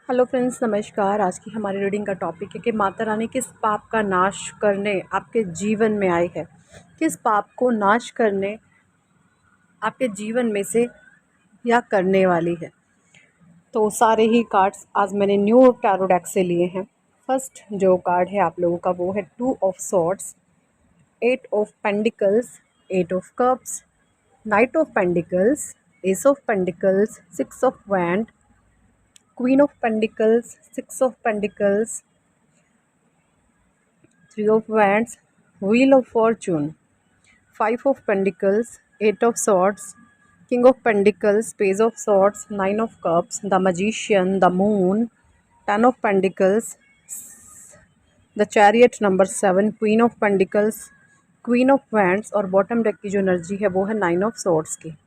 Hello friends, नमस्कार। आज की हमारी रीडिंग का टॉपिक है कि माता रानी किस पाप का नाश करने आपके जीवन में आई है। किस पाप को नाश करने आपके जीवन में से या करने वाली है। तो सारे ही कार्ड्स आज मैंने न्यू टैरो डेक से लिए हैं। फर्स्ट जो कार्ड है आप लोगों का वो है 2 of swords, 8 of pentacles, 8 of cups, night of pentacles, S of pentacles, 6 of wand, queen of pentacles, 6 of pentacles, 3 of wands, wheel of fortune, 5 of pentacles, 8 of swords, king of pentacles, page of swords, 9 of cups, the magician, the moon, 10 of pentacles, the chariot number 7, queen of pentacles, queen of wands और bottom deck की जो energy है वो है 9 of swords की।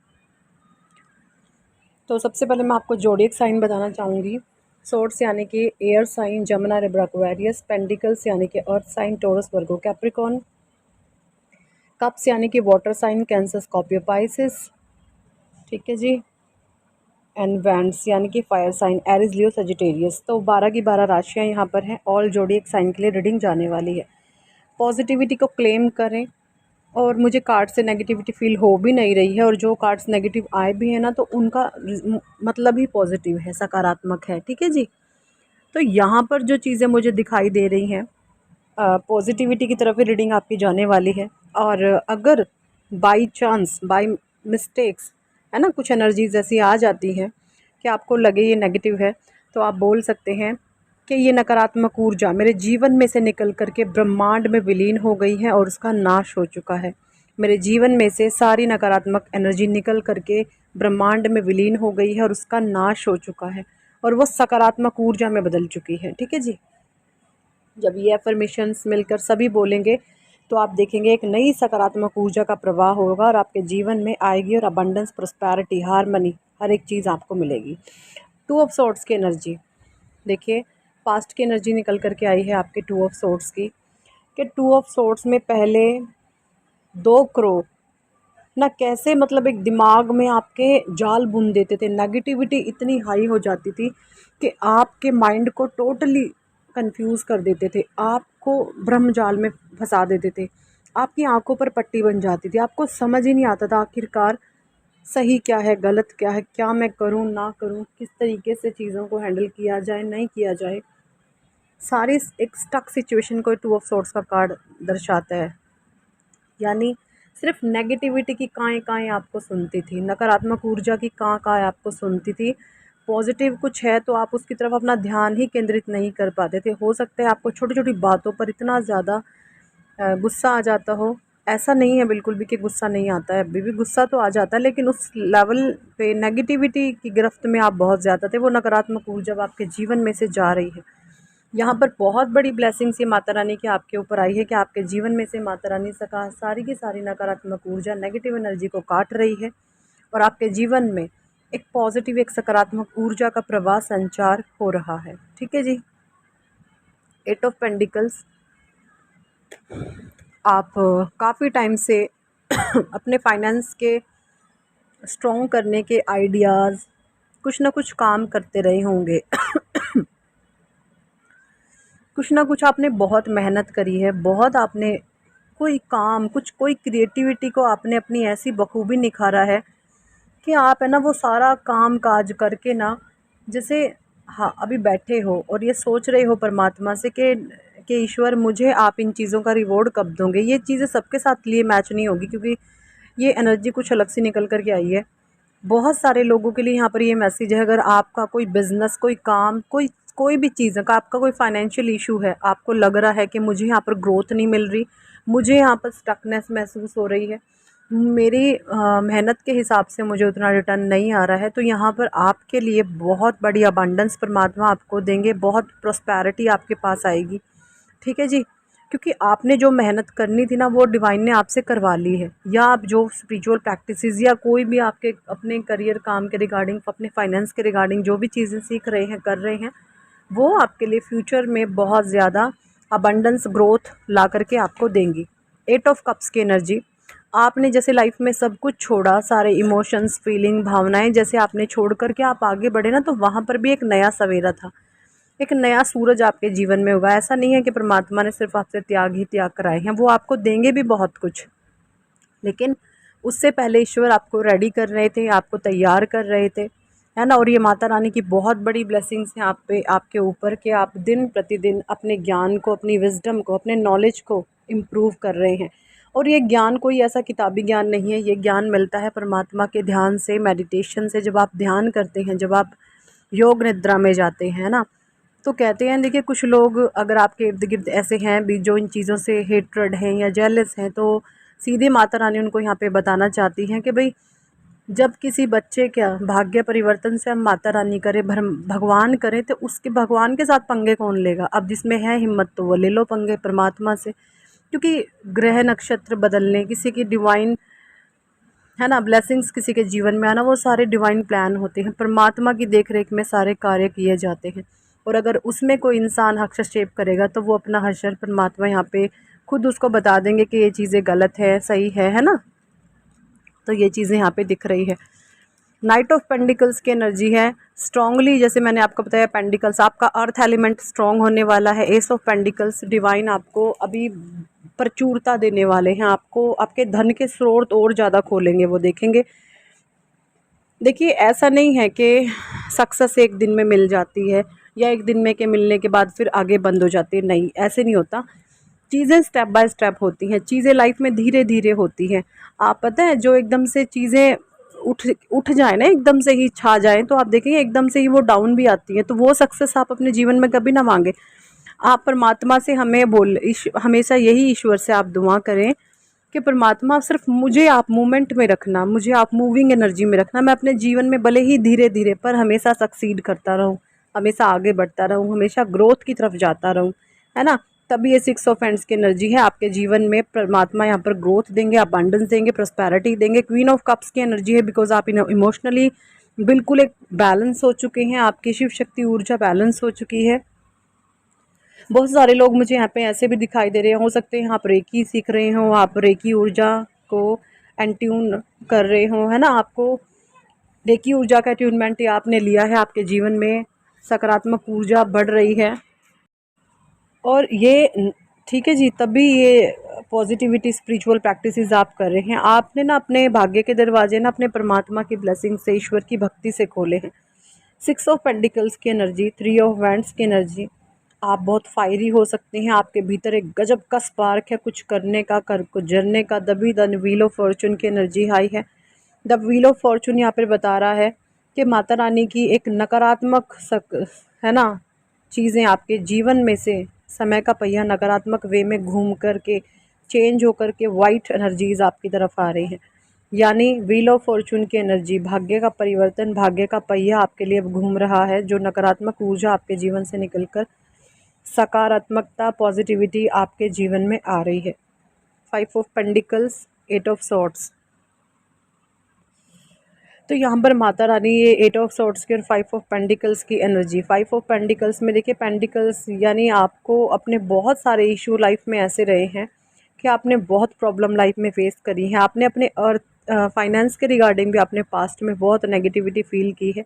तो सबसे पहले मैं आपको जोडिएक साइन बताना चाहूँगी। सोर्ड्स यानी कि air sign Gemini Libra Aquarius, pentacles यानी कि earth sign Taurus Virgo Capricorn, cups यानी कि water sign Cancer Scorpio Pisces, ठीक है जी, एंड वैंड्स यानी कि fire sign Aries Leo Sagittarius. तो 12 की 12 राशियाँ यहाँ पर हैं। ऑल जोडिएक साइन के लिए रीडिंग जाने वाली है। पॉजिटिविटी को क्लेम करें और मुझे कार्ड से नेगेटिविटी फील हो भी नहीं रही है, और जो कार्ड्स नेगेटिव आए भी हैं ना तो उनका मतलब ही पॉजिटिव है, सकारात्मक है, ठीक है जी। तो यहाँ पर जो चीज़ें मुझे दिखाई दे रही हैं पॉजिटिविटी की तरफ ही रीडिंग आपकी जाने वाली है। और अगर बाई चांस बाई मिस्टेक्स है ना कुछ एनर्जीज ऐसी आ जाती हैं कि आपको लगे ये नेगेटिव है, तो आप बोल सकते हैं कि ये नकारात्मक ऊर्जा मेरे जीवन में से निकल करके ब्रह्मांड में विलीन हो गई है और उसका नाश हो चुका है। मेरे जीवन में से सारी नकारात्मक एनर्जी निकल करके ब्रह्मांड में विलीन हो गई है और उसका नाश हो चुका है और वो सकारात्मक ऊर्जा में बदल चुकी है, ठीक है जी। जब ये एफर्मेशंस मिलकर सभी बोलेंगे तो आप देखेंगे एक नई सकारात्मक ऊर्जा का प्रवाह होगा और आपके जीवन में आएगी और अबंडेंस, प्रोस्पैरिटी, हार्मनी, हर एक चीज़ आपको मिलेगी। 2 ऑफ सॉर्ड्स की एनर्जी देखिए, पास्ट की एनर्जी निकल करके आई है आपके 2 ऑफ सॉर्ड्स की, कि 2 ऑफ सॉर्ड्स में पहले 2 करोड़ ना कैसे मतलब एक दिमाग में आपके जाल बुन देते थे। नेगेटिविटी इतनी हाई हो जाती थी कि आपके माइंड को टोटली कंफ्यूज कर देते थे, आपको ब्रह्म जाल में फंसा देते थे, आपकी आंखों पर पट्टी बन जाती थी, आपको समझ ही नहीं आता था आखिरकार सही क्या है, गलत क्या है, क्या मैं करूं ना करूं, किस तरीके से चीज़ों को हैंडल किया जाए नहीं किया जाए। सारी एक स्टक सिचुएशन को 2 ऑफ सॉर्ड्स का कार्ड दर्शाता है। यानी सिर्फ नेगेटिविटी की काएँ काएँ आपको सुनती थी, नकारात्मक ऊर्जा की काँ काँ आपको सुनती थी। पॉजिटिव कुछ है तो आप उसकी तरफ अपना ध्यान ही केंद्रित नहीं कर पाते थे। हो सकता है आपको छोटी छोटी बातों पर इतना ज़्यादा गुस्सा आ जाता हो। ऐसा नहीं है बिल्कुल भी कि गुस्सा नहीं आता है, अभी भी गुस्सा तो आ जाता है, लेकिन उस लेवल पे नेगेटिविटी की गिरफ्त में आप बहुत ज़्यादा थे। वो नकारात्मक ऊर्जा अब आपके जीवन में से जा रही है। यहाँ पर बहुत बड़ी ब्लेसिंग्स ये माता रानी की आपके ऊपर आई है कि आपके जीवन में से माता रानी सका सारी की सारी नकारात्मक ऊर्जा, नेगेटिव एनर्जी को काट रही है और आपके जीवन में एक पॉजिटिव, एक सकारात्मक ऊर्जा का प्रवाह संचार हो रहा है, ठीक है जी। 8 ऑफ पेंडिकल्स, आप काफ़ी टाइम से अपने फाइनेंस के स्ट्रॉन्ग करने के आइडियाज़ कुछ ना कुछ काम करते रहे होंगे। कुछ ना कुछ आपने बहुत मेहनत करी है, बहुत आपने कोई काम, कुछ कोई क्रिएटिविटी को आपने अपनी ऐसी बखूबी निखारा है कि आप है ना वो सारा काम काज करके ना जैसे हाँ अभी बैठे हो और ये सोच रहे हो परमात्मा से कि ईश्वर मुझे आप इन चीज़ों का रिवॉर्ड कब दोगे। ये चीज़ें सबके साथ लिए मैच नहीं होगी क्योंकि ये एनर्जी कुछ अलग सी निकल कर के आई है। बहुत सारे लोगों के लिए यहाँ पर ये मैसेज है, अगर आपका कोई बिज़नेस, कोई काम, कोई कोई भी चीज़ का आपका कोई फाइनेंशियल इशू है, आपको लग रहा है कि मुझे यहाँ पर ग्रोथ नहीं मिल रही, मुझे यहाँ पर स्टकनेस महसूस हो रही है, मेरी मेहनत के हिसाब से मुझे उतना रिटर्न नहीं आ रहा है, तो यहाँ पर आपके लिए बहुत बड़ी अबंडेंस परमात्मा आपको देंगे, बहुत प्रॉस्पेरिटी आपके पास आएगी, ठीक है जी। क्योंकि आपने जो मेहनत करनी थी ना वो डिवाइन ने आपसे करवा ली है, या आप जो स्पिरिचुअल प्रैक्टिसेस या कोई भी आपके अपने करियर, काम के रिगार्डिंग, अपने फाइनेंस के रिगार्डिंग जो भी चीज़ें सीख रहे हैं, कर रहे हैं, वो आपके लिए फ्यूचर में बहुत ज़्यादा अबंडेंस, ग्रोथ ला करके आपको देंगी। 8 ऑफ कप्स की एनर्जी, आपने जैसे लाइफ में सब कुछ छोड़ा, सारे इमोशंस, फीलिंग, भावनाएं जैसे आपने छोड़ करके आप आगे बढ़े ना, तो वहाँ पर भी एक नया सवेरा था। एक नया सूरज आपके जीवन में होगा। ऐसा नहीं है कि परमात्मा ने सिर्फ आपसे त्याग ही त्याग कराए हैं, वो आपको देंगे भी बहुत कुछ, लेकिन उससे पहले ईश्वर आपको रेडी कर रहे थे, आपको तैयार कर रहे थे, है ना। और ये माता रानी की बहुत बड़ी ब्लेसिंग्स हैं आप पे, आपके ऊपर, कि आप दिन प्रतिदिन अपने ज्ञान को, अपनी विजडम को, अपने नॉलेज को इम्प्रूव कर रहे हैं। और ये ज्ञान कोई ऐसा किताबी ज्ञान नहीं है, ये ज्ञान मिलता है परमात्मा के ध्यान से, मेडिटेशन से। जब आप ध्यान करते हैं, जब आप योग निद्रा में जाते हैं ना, तो कहते हैं, देखिए कुछ लोग अगर आपके इर्द गिर्द ऐसे हैं भी जो इन चीज़ों से हेट्रेड हैं या जेलस हैं, तो सीधे माता रानी उनको यहाँ पे बताना चाहती हैं कि भाई जब किसी बच्चे क्या भाग्य परिवर्तन से हम माता रानी करें, भगवान करें, तो उसके भगवान के साथ पंगे कौन लेगा। अब जिसमें है हिम्मत तो वो ले लो पंगे परमात्मा से, क्योंकि ग्रह नक्षत्र बदलने, किसी की डिवाइन, है ना, ब्लेसिंग्स किसी के जीवन में आना, वो सारे डिवाइन प्लान होते हैं, परमात्मा की देख रेख में सारे कार्य किए जाते हैं। और अगर उसमें कोई इंसान हस्तक्षेप करेगा तो वो अपना हश्र परमात्मा यहाँ पे खुद उसको बता देंगे कि ये चीज़ें गलत है, सही है ना। तो ये चीज़ें यहाँ पे दिख रही है। नाइट ऑफ पेंडिकल्स की एनर्जी है स्ट्रांगली, जैसे मैंने आपको बताया, पेंडिकल्स आपका अर्थ एलिमेंट स्ट्रांग होने वाला है। एस ऑफ पेंडिकल्स डिवाइन आपको अभी प्रचुरता देने वाले हैं, आपको आपके धन के स्रोत और ज़्यादा खोलेंगे, वो देखेंगे। देखिए ऐसा नहीं है कि सक्सेस एक दिन में मिल जाती है या एक दिन में के मिलने के बाद फिर आगे बंद हो जाती है, नहीं ऐसे नहीं होता। चीज़ें स्टेप बाय स्टेप होती हैं, चीज़ें लाइफ में धीरे धीरे होती हैं। आप पता है जो एकदम से चीज़ें उठ उठ जाए ना, एकदम से ही छा जाए, तो आप देखेंगे एकदम से ही वो डाउन भी आती है। तो वो सक्सेस आप अपने जीवन में कभी ना मांगे। आप परमात्मा से हमेशा यही ईश्वर से आप दुआ करें कि परमात्मा सिर्फ मुझे आप मूवमेंट में रखना, मुझे आप मूविंग एनर्जी में रखना, मैं अपने जीवन में भले ही धीरे धीरे पर हमेशा सक्सीड करता रहूँ, हमेशा आगे बढ़ता रहूँ, हमेशा ग्रोथ की तरफ जाता रहूँ, है ना। तभी ये 6 ऑफ हैंड्स की एनर्जी है आपके जीवन में, परमात्मा यहाँ पर ग्रोथ देंगे, अबंडेंस देंगे, प्रॉस्पेरिटी देंगे। क्वीन ऑफ कप्स की एनर्जी है, बिकॉज आप इमोशनली बिल्कुल एक बैलेंस हो चुके हैं, आपकी शिव शक्ति ऊर्जा बैलेंस हो चुकी है। बहुत सारे लोग मुझे यहाँ पे ऐसे भी दिखाई दे रहे हैं, हो सकते हैं आप रेकी सीख रहे हो, आप रेकी ऊर्जा को एंट्यून कर रहे हो, है ना। आपको रेकी ऊर्जा का अट्यूनमेंट आपने लिया है, आपके जीवन में सकारात्मक ऊर्जा बढ़ रही है। और ये ठीक है जी, तभी ये पॉजिटिविटी स्पिरिचुअल प्रैक्टिसेस आप कर रहे हैं। आपने ना अपने भाग्य के दरवाजे ना अपने परमात्मा की ब्लेसिंग से, ईश्वर की भक्ति से खोले हैं। 6 ऑफ पेंटिकल्स की एनर्जी, 3 ऑफ वैंड्स की एनर्जी, आप बहुत फायरी हो सकते हैं, आपके भीतर एक गजब का स्पार्क है कुछ करने का, कर गुजरने का। दबी द व्हील ऑफ फॉर्चून की एनर्जी हाई है। द व्हील ऑफ फॉर्चून यहाँ पर बता रहा है कि माता रानी की एक नकारात्मक है ना चीज़ें आपके जीवन में से, समय का पहिया नकारात्मक वे में घूम कर के चेंज होकर के वाइट एनर्जीज आपकी तरफ आ रही हैं। यानी व्हील ऑफ फॉर्चून की एनर्जी, भाग्य का परिवर्तन, भाग्य का पहिया आपके लिए अब घूम रहा है, जो नकारात्मक ऊर्जा आपके जीवन से निकलकर सकारात्मकता, पॉजिटिविटी आपके जीवन में आ रही है। 5 ऑफ पेंडिकल्स, 8 ऑफ सॉर्ड्स, तो यहाँ पर माता रानी ये 8 ऑफ सॉर्ड्स की और 5 ऑफ पेंडिकल्स की एनर्जी। 5 ऑफ पेंडिकल्स में देखिए, पेंडिकल्स यानी आपको अपने बहुत सारे इशू लाइफ में ऐसे रहे हैं कि आपने बहुत प्रॉब्लम लाइफ में फेस करी है, आपने अपने अर्थ फाइनेंस के रिगार्डिंग भी आपने पास्ट में बहुत नेगेटिविटी फील की है।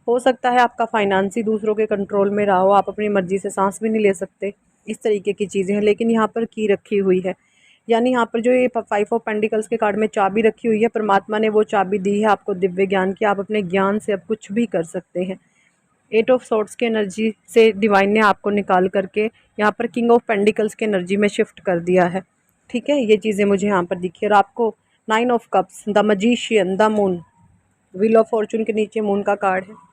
हो सकता है आपका फाइनेंस ही दूसरों के कंट्रोल में रहा हो, आप अपनी मर्जी से सांस भी नहीं ले सकते, इस तरीके की चीज़ें हैं। लेकिन यहाँ पर की रखी हुई है, यानी यहाँ पर जो ये 5 ऑफ पेंडिकल्स के कार्ड में चाबी रखी हुई है, परमात्मा ने वो चाबी दी है आपको दिव्य ज्ञान की, आप अपने ज्ञान से अब कुछ भी कर सकते हैं। 8 ऑफ सॉर्ड्स की एनर्जी से डिवाइन ने आपको निकाल करके यहाँ पर किंग ऑफ पेंडिकल्स की एनर्जी में शिफ्ट कर दिया है। ठीक है, ये चीज़ें मुझे यहाँ पर दिखी। और आपको 9 of cups, the magician, the moon, wheel of fortune के नीचे मून का कार्ड है,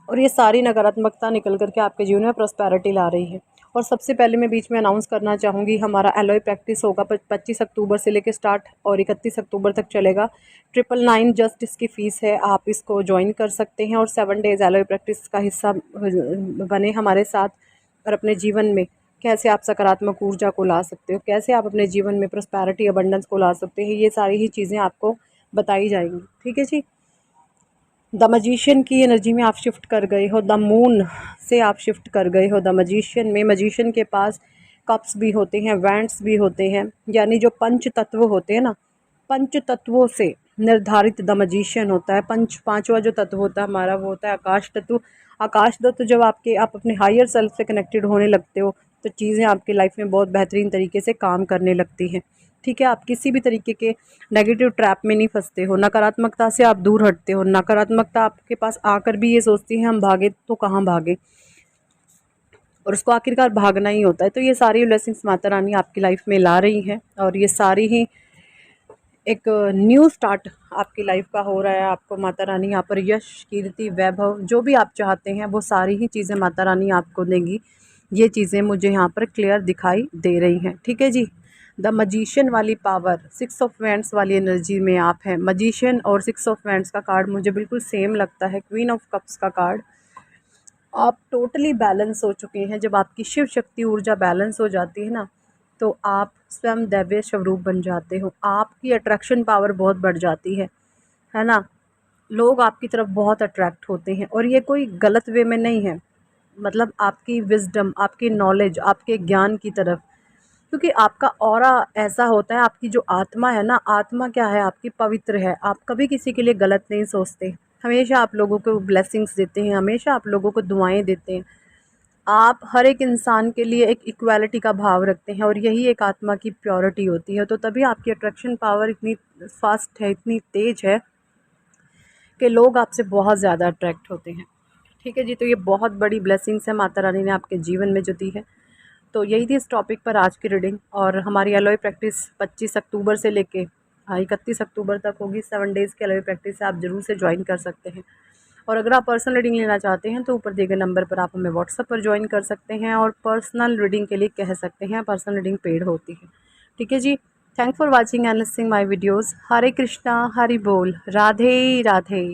और ये सारी नकारात्मकता निकल करके आपके जीवन में प्रॉस्पेरिटी ला रही है। और सबसे पहले मैं बीच में अनाउंस करना चाहूँगी, हमारा एलॉय प्रैक्टिस होगा 25 अक्टूबर से लेकर स्टार्ट और 31 अक्टूबर तक चलेगा। 999 जस्ट इसकी फ़ीस है, आप इसको ज्वाइन कर सकते हैं और 7 डेज़ एलॉय प्रैक्टिस का हिस्सा बने हमारे साथ, और अपने जीवन में कैसे आप सकारात्मक ऊर्जा को ला सकते हो, कैसे आप अपने जीवन में प्रॉस्पेरिटी, अबंडेंस को ला सकते हैं, ये सारी ही चीज़ें आपको बताई जाएंगी। ठीक है जी। द मजीशियन की एनर्जी में आप शिफ्ट कर गए हो, द मून से आप शिफ्ट कर गए हो। द मजीशियन में, मजीशियन के पास कप्स भी होते हैं, वैंड्स भी होते हैं, यानी जो पंच तत्व होते हैं ना, पंच तत्वों से निर्धारित द मजीशियन होता है। पांचवा जो तत्व होता है हमारा, वो होता है आकाश तत्व। आकाशदत्त, तो जब आप अपने हायर सेल्फ से कनेक्टेड होने लगते हो तो चीज़ें आपकी लाइफ में बहुत बेहतरीन तरीके से काम करने लगती हैं। ठीक है, आप किसी भी तरीके के नेगेटिव ट्रैप में नहीं फंसते हो, नकारात्मकता से आप दूर हटते हो। नकारात्मकता आपके पास आकर भी ये सोचती है हम भागे तो कहाँ भागे, और उसको आखिरकार भागना ही होता है। तो ये सारी ब्लेसिंग्स माता रानी आपकी लाइफ में ला रही हैं, और ये सारी ही एक न्यू स्टार्ट आपकी लाइफ का हो रहा है। आपको माता रानी यहाँ पर यश, कीर्ति, वैभव जो भी आप चाहते हैं वो सारी ही चीज़ें माता रानी आपको देंगी। ये चीज़ें मुझे यहाँ पर क्लियर दिखाई दे रही हैं। ठीक है जी। द मजिशियन वाली पावर, 6 ऑफ वैंड्स वाली एनर्जी में आप हैं। मजिशियन और 6 ऑफ वैंड्स का कार्ड मुझे बिल्कुल सेम लगता है। क्वीन ऑफ कप्स का कार्ड, आप टोटली बैलेंस हो चुके हैं। जब आपकी शिव शक्ति ऊर्जा बैलेंस हो जाती है ना, तो आप स्वयं दैवीय स्वरूप बन जाते हो। आपकी अट्रैक्शन पावर बहुत बढ़ जाती है ना। लोग आपकी तरफ बहुत अट्रैक्ट होते हैं, और ये कोई गलत वे में नहीं है, मतलब आपकी विजडम, आपकी नॉलेज, आपके ज्ञान की तरफ। क्योंकि आपका ऑरा ऐसा होता है, आपकी जो आत्मा है ना, आत्मा क्या है आपकी, पवित्र है। आप कभी किसी के लिए गलत नहीं सोचते, हमेशा आप लोगों को ब्लेसिंग्स देते हैं, हमेशा आप लोगों को दुआएं देते हैं। आप हर एक इंसान के लिए एक इक्वालिटी का भाव रखते हैं, और यही एक आत्मा की प्योरिटी होती है। तो तभी आपकी अट्रैक्शन पावर इतनी फास्ट है, इतनी तेज है कि लोग आपसे बहुत ज़्यादा अट्रैक्ट होते हैं। ठीक है जी। तो ये बहुत बड़ी ब्लेसिंग्स है माता रानी ने आपके जीवन में जो दी है। तो यही थी इस टॉपिक पर आज की रीडिंग, और हमारी एलॉय प्रैक्टिस 25 अक्टूबर से लेके 31 अक्टूबर तक होगी। 7 डेज़ की एलॉय प्रैक्टिस है, आप ज़रूर से ज्वाइन कर सकते हैं। और अगर आप पर्सनल रीडिंग लेना चाहते हैं तो ऊपर दिए गए नंबर पर आप हमें व्हाट्सएप पर ज्वाइन कर सकते हैं, और पर्सनल रीडिंग के लिए कह सकते हैं, पर्सनल रीडिंग पेड होती है। ठीक है जी। Thanks for watching and listening my videos. Hare Krishna, Hari बोल, राधे राधे।